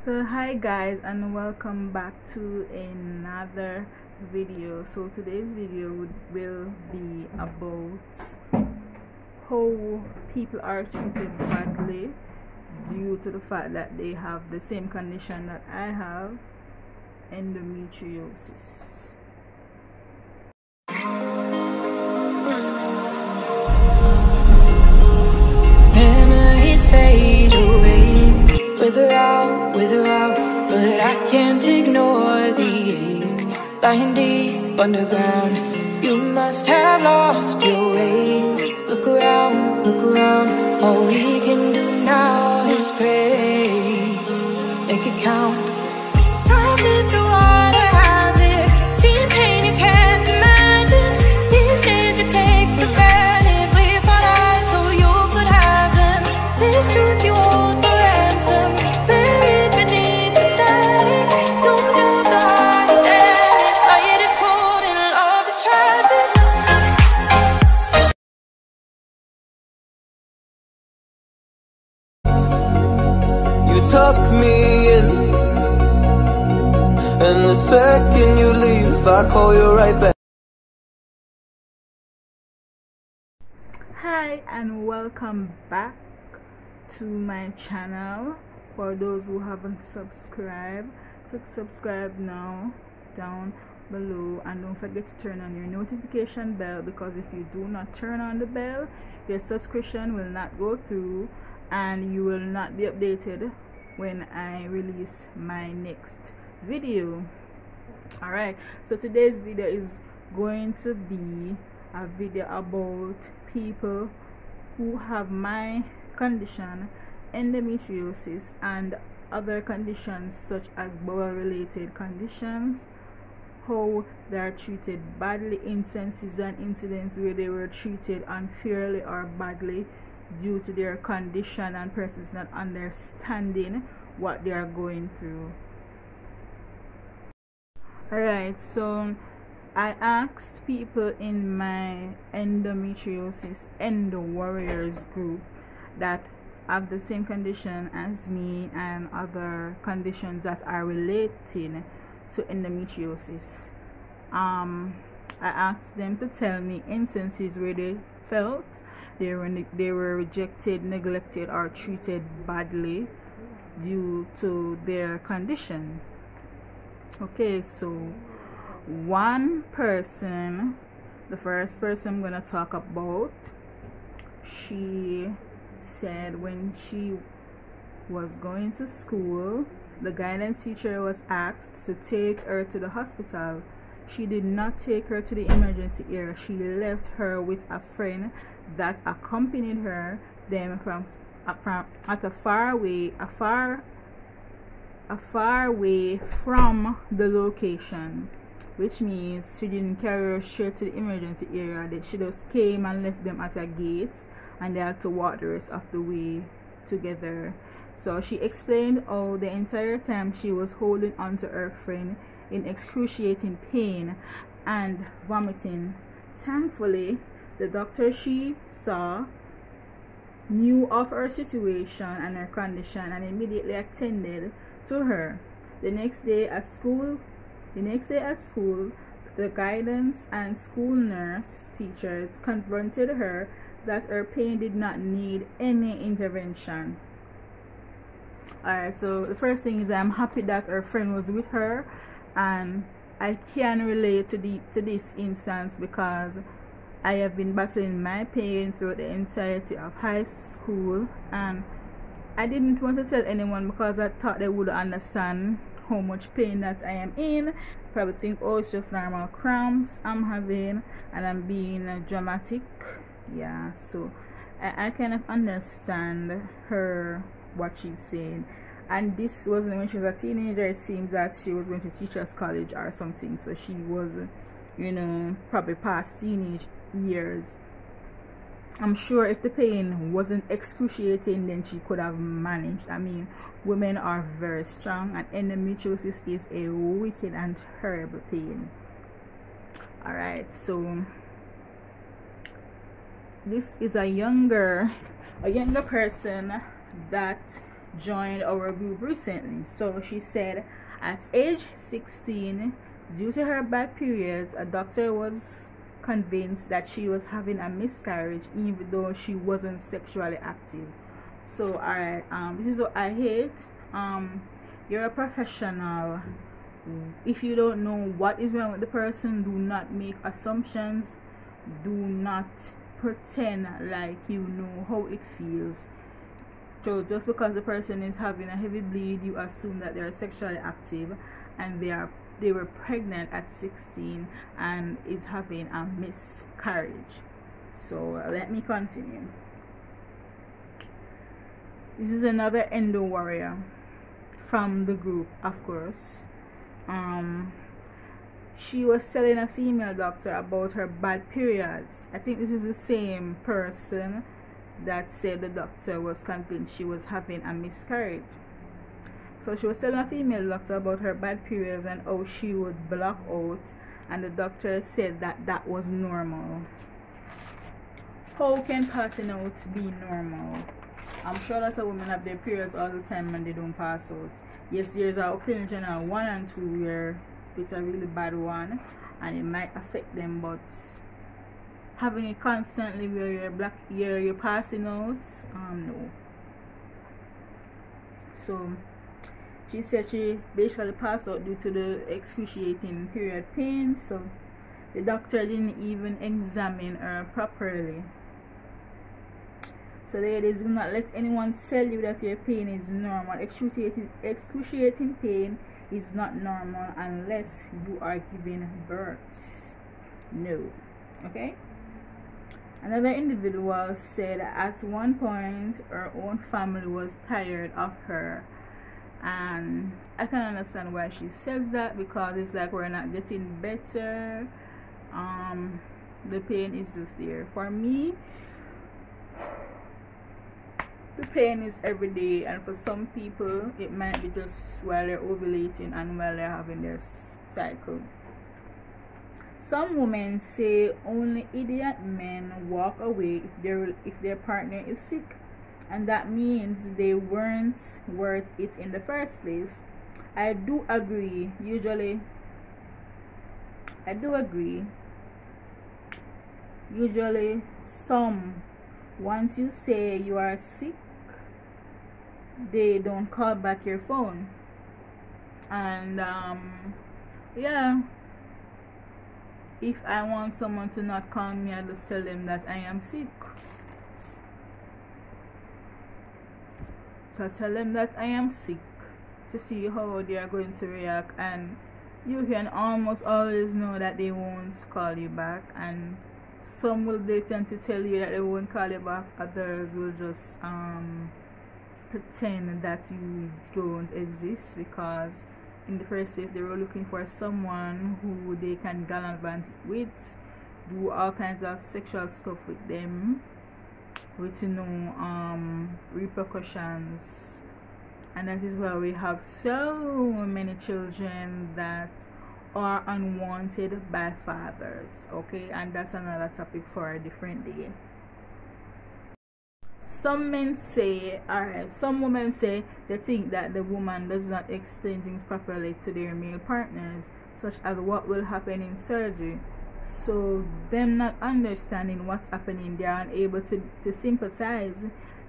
So hi guys, and welcome back to another video. So today's video will be about how people are treated badly due to the fact that they have the same condition that I have, endometriosis. Memories fade away, wither out, but I can't ignore the ache, lying deep underground. You must have lost your way. Look around, all we can do now is pray. Make it count. I've lived through what I have lived, seen pain you can't imagine. These days you take for granted, we fought eyes so you could have them. This truth you hold for ransom, buried beneath the static. Don't doubt the heart is damaged, light is cold and love is tragic. You tuck me in, and the second you leave, I call you right back. Hi and welcome back to my channel. For those who haven't subscribed, click subscribe now down below, and don't forget to turn on your notification bell, because if you do not turn on the bell, your subscription will not go through and you will not be updated when I release my next video. Alright, so today's video is going to be a video about people who have my condition, endometriosis, and other conditions such as bowel related conditions, how they are treated badly, instances and incidents where they were treated unfairly or badly due to their condition and persons not understanding what they are going through. Alright, so I asked people in my endometriosis endo warriors group that have the same condition as me and other conditions that are related to endometriosis. I asked them to tell me instances where they felt they were rejected, neglected, or treated badly due to their condition. Okay, so one person, the first person I'm gonna talk about, she said when she was going to school, the guidance teacher was asked to take her to the hospital. She did not take her to the emergency area. She left her with a friend that accompanied her them from a far way from the location, which means she didn't carry her straight to the emergency area. That she just came and left them at a gate, and they had to walk the rest of the way together. So she explained how the entire time she was holding on to her friend in excruciating pain and vomiting. Thankfully, the doctor she saw knew of her situation and her condition and immediately attended to her. The next day at school, the guidance and school nurse teachers confronted her that her pain did not need any intervention. Alright, so the first thing is I'm happy that her friend was with her, and I can relate to this instance because I have been battling my pain throughout the entirety of high school, and I didn't want to tell anyone because I thought they would understand how much pain that I am in. Probably think, oh, it's just normal cramps I'm having and I'm being dramatic. Yeah, so I kind of understand her, what she's saying. And this wasn't when she was a teenager. It seems that she was going to teachers college or something, so she was, you know, probably past teenage years. I'm sure if the pain wasn't excruciating, then she could have managed. I mean, women are very strong, and endometriosis is a wicked and terrible pain. Alright, so this is a younger person that joined our group recently. So she said at age 16, due to her bad periods, a doctor was convinced that she was having a miscarriage even though she wasn't sexually active. So alright, this is what I hate. You're a professional. If you don't know what is wrong with the person, do not make assumptions. Do not pretend like you know how it feels. So just because the person is having a heavy bleed, you assume that they're sexually active and they were pregnant at 16 and is having a miscarriage. So let me continue. This is another endo warrior from the group, of course. She was telling a female doctor about her bad periods. I think this is the same person that said the doctor was convinced she was having a miscarriage. So she was telling a female doctor about her bad periods and how she would block out, and the doctor said that that was normal. How can passing out be normal? I'm sure that a women have their periods all the time and they don't pass out. Yes, there's an occasional 1 and 2 where it's a really bad one and it might affect them, but having it constantly where you're passing out, no. So she said she basically passed out due to the excruciating period pain, so the doctor didn't even examine her properly. So ladies, do not let anyone tell you that your pain is normal. Excruciating pain is not normal unless you are giving birth. No. Okay? Another individual said at one point her own family was tired of her, and I can understand why she says that, because it's like we're not getting better. The pain is just there. For me, the pain is every day, and for some people it might be just while they're ovulating and while they're having their cycle. Some women say only idiot men walk away if their partner is sick, and that means they weren't worth it in the first place. I do agree. Usually some, once you say you are sick, they don't call back your phone. And yeah, if I want someone to not call me, I just tell them that I am sick. So I tell them that I am sick to see how they are going to react, and you can almost always know that they won't call you back. And some will they tend to tell you that they won't call you back, others will just pretend that you don't exist, because in the first place they were looking for someone who they can gallivant with, do all kinds of sexual stuff with them with no repercussions. And that is why we have so many children that are unwanted by fathers. Okay, and that's another topic for a different day. Some men say, some women say they think that the woman does not explain things properly to their male partners, such as what will happen in surgery. So them not understanding what's happening, they are unable to sympathize.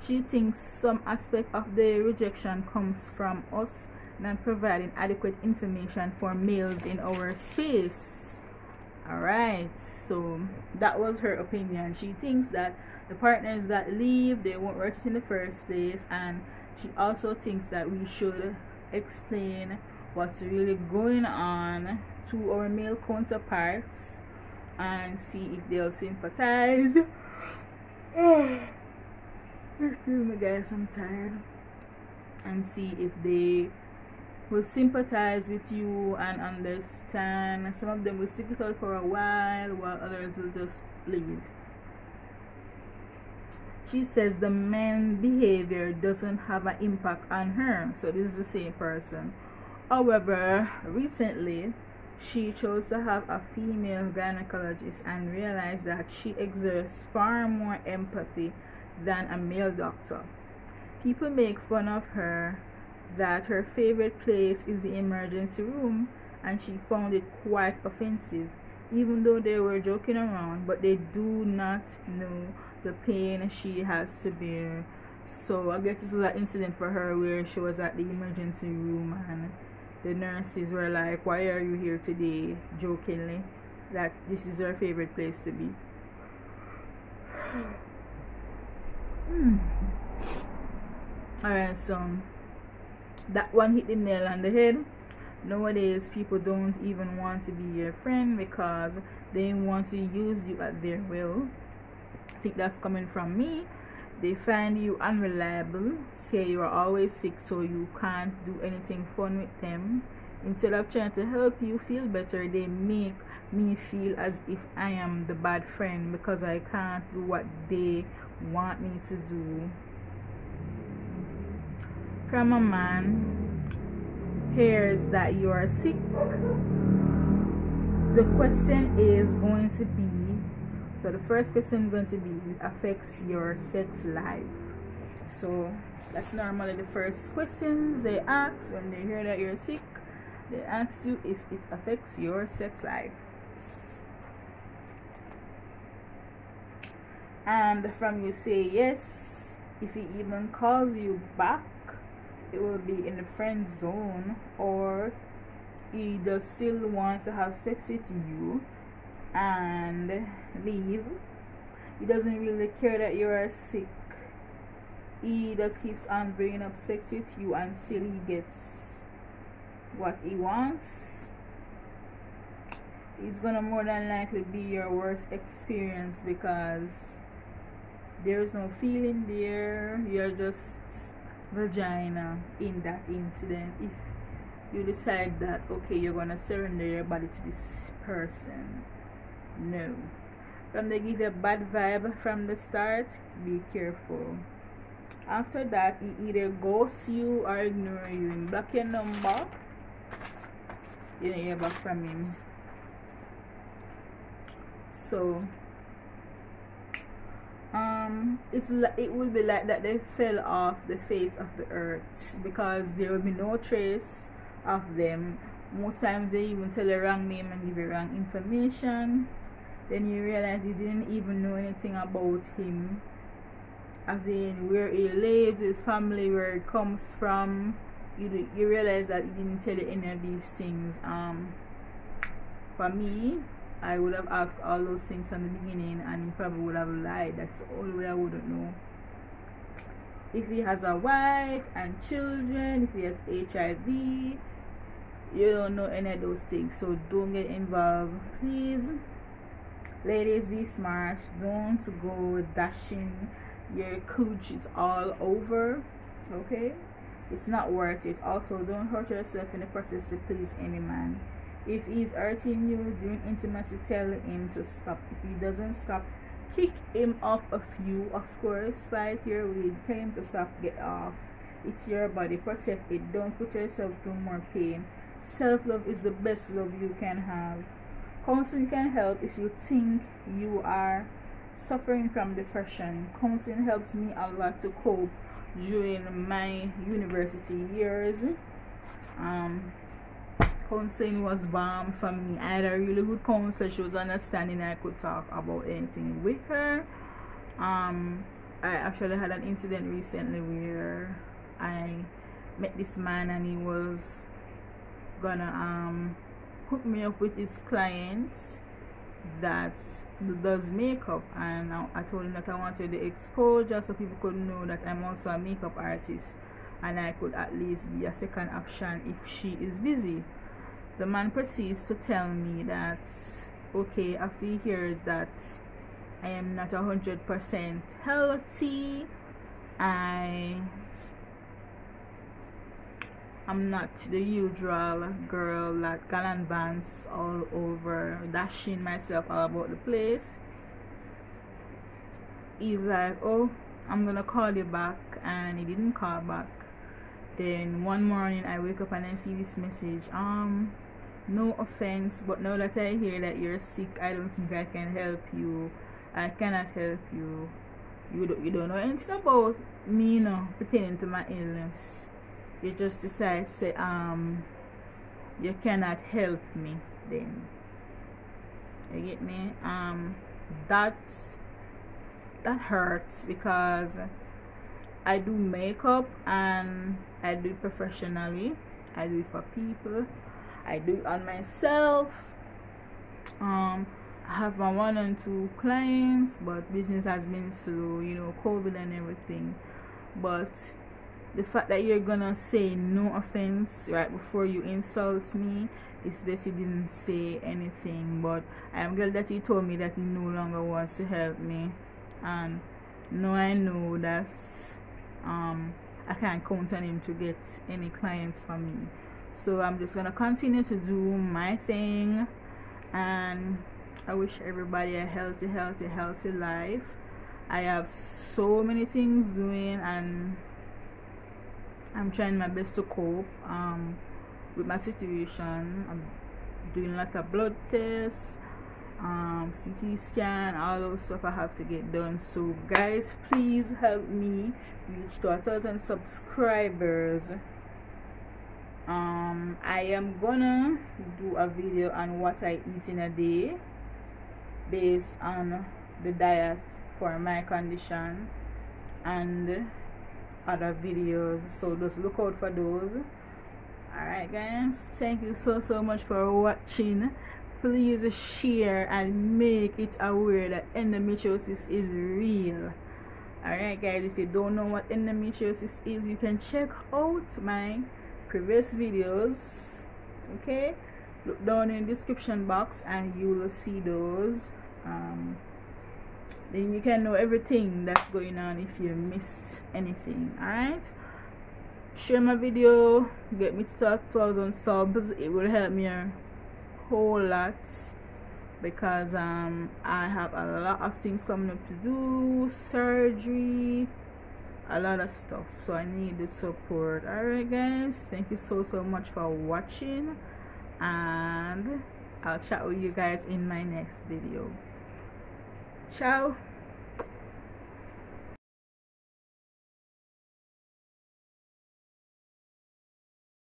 She thinks some aspect of the rejection comes from us not providing adequate information for males in our space. Alright, so that was her opinion. She thinks that the partners that leave, they won't work it in the first place, and she also thinks that we should explain what's really going on to our male counterparts and see if they'll sympathize. Excuse me guys, I'm tired. And see if they will sympathize with you and understand. Some of them will stick it out for a while others will just leave. She says the man's behavior doesn't have an impact on her. So this is the same person. However, recently she chose to have a female gynecologist and realized that she exerts far more empathy than a male doctor. People make fun of her that her favorite place is the emergency room, and she found it quite offensive, even though they were joking around, but they do not know the pain she has to bear. So I guess this was an incident for her where she was at the emergency room and the nurses were like, "Why are you here today?" jokingly, that this is her favorite place to be. Alright, so that one hit the nail on the head. Nowadays, people don't even want to be your friend because they want to use you at their will. I think that's coming from me. They find you unreliable, say you are always sick, so you can't do anything fun with them. Instead of trying to help you feel better, they make me feel as if I am the bad friend because I can't do what they want me to do. From a man hears that you are sick, the question is going to be, so the first question is going to be, it affects your sex life. So that's normally the first questions they ask when they hear that you're sick. They ask you if it affects your sex life. And from you say yes, if he even calls you back, it will be in the friend zone, or he does still wants to have sex with you and leave. He doesn't really care that you are sick. He just keeps on bringing up sex with you until he gets what he wants. It's gonna more than likely be your worst experience because there's no feeling there. You're just vagina in that incident. If you decide that okay, you're gonna surrender your body to this person, no. From they give you a bad vibe from the start, be careful. After that, he either ghosts you or ignore you. In block your number, you don't hear back from him. So it will be like that they fell off the face of the earth because there will be no trace of them. Most times they even tell a wrong name and give you wrong information. Then you realize you didn't even know anything about him, as in where he lives, his family, where it comes from. You realize that he didn't tell you any of these things. For me, I would have asked all those things from the beginning and he probably would have lied. That's the only way I wouldn't know. If he has a wife and children, if he has HIV, you don't know any of those things, so don't get involved, please. Ladies, be smart. Don't go dashing your coochies all over, okay? It's not worth it. Also, don't hurt yourself in the process to please any man. If he's hurting you during intimacy, tell him to stop. If he doesn't stop, kick him off of you. Of course, fight your way. Tell him to stop, get off. It's your body, protect it. Don't put yourself through more pain. Self-love is the best love you can have. Counseling can help if you think you are suffering from depression. Counseling helps me a lot to cope during my university years. Counseling was bomb for me. I had a really good counselor. She was understanding. I could talk about anything with her. I actually had an incident recently where I met this man and he was gonna hook me up with his client that does makeup, and I told him that I wanted the exposure so people could know that I'm also a makeup artist and I could at least be a second option if she is busy. The man proceeds to tell me that okay, after he hears that I am not 100% healthy, I'm not the usual girl that gallivants all over, dashing myself all about the place. He's like, oh, I'm gonna call you back, and he didn't call back. Then one morning I wake up and I see this message. No offense, but now that I hear that you're sick, I don't think I can help you. I cannot help you. you don't know anything about me, pertaining to my illness. You just decide to say you cannot help me, then you get me. That hurts, because I do makeup and I do it professionally. I do it for people. I do it on myself. I have my 1 and 2 clients, but business has been slow, COVID and everything. But the fact that you're gonna say no offense right before you insult me is best you didn't say anything. But I'm glad that he told me that he no longer wants to help me, and now I know that I can't count on him to get any clients for me. So I'm just gonna continue to do my thing, and I wish everybody a healthy life. I have so many things doing, and I'm trying my best to cope with my situation. I'm doing a lot of blood tests, CT scan, all those stuff I have to get done. So guys, please help me reach to 1,000 subscribers. I am gonna do a video on what I eat in a day based on the diet for my condition, and other videos, so just look out for those. Alright guys, thank you so much for watching. Please share and make it aware that endometriosis is real. Alright guys, if you don't know what endometriosis is, you can check out my previous videos. Okay, look down in the description box and you will see those. Then you can know everything that's going on if you missed anything. Alright, share my video, get me to 1,000 subs. It will help me a whole lot, because I have a lot of things coming up to do, surgery, a lot of stuff, so I need the support. Alright guys, thank you so much for watching, and I'll chat with you guys in my next video. Ciao.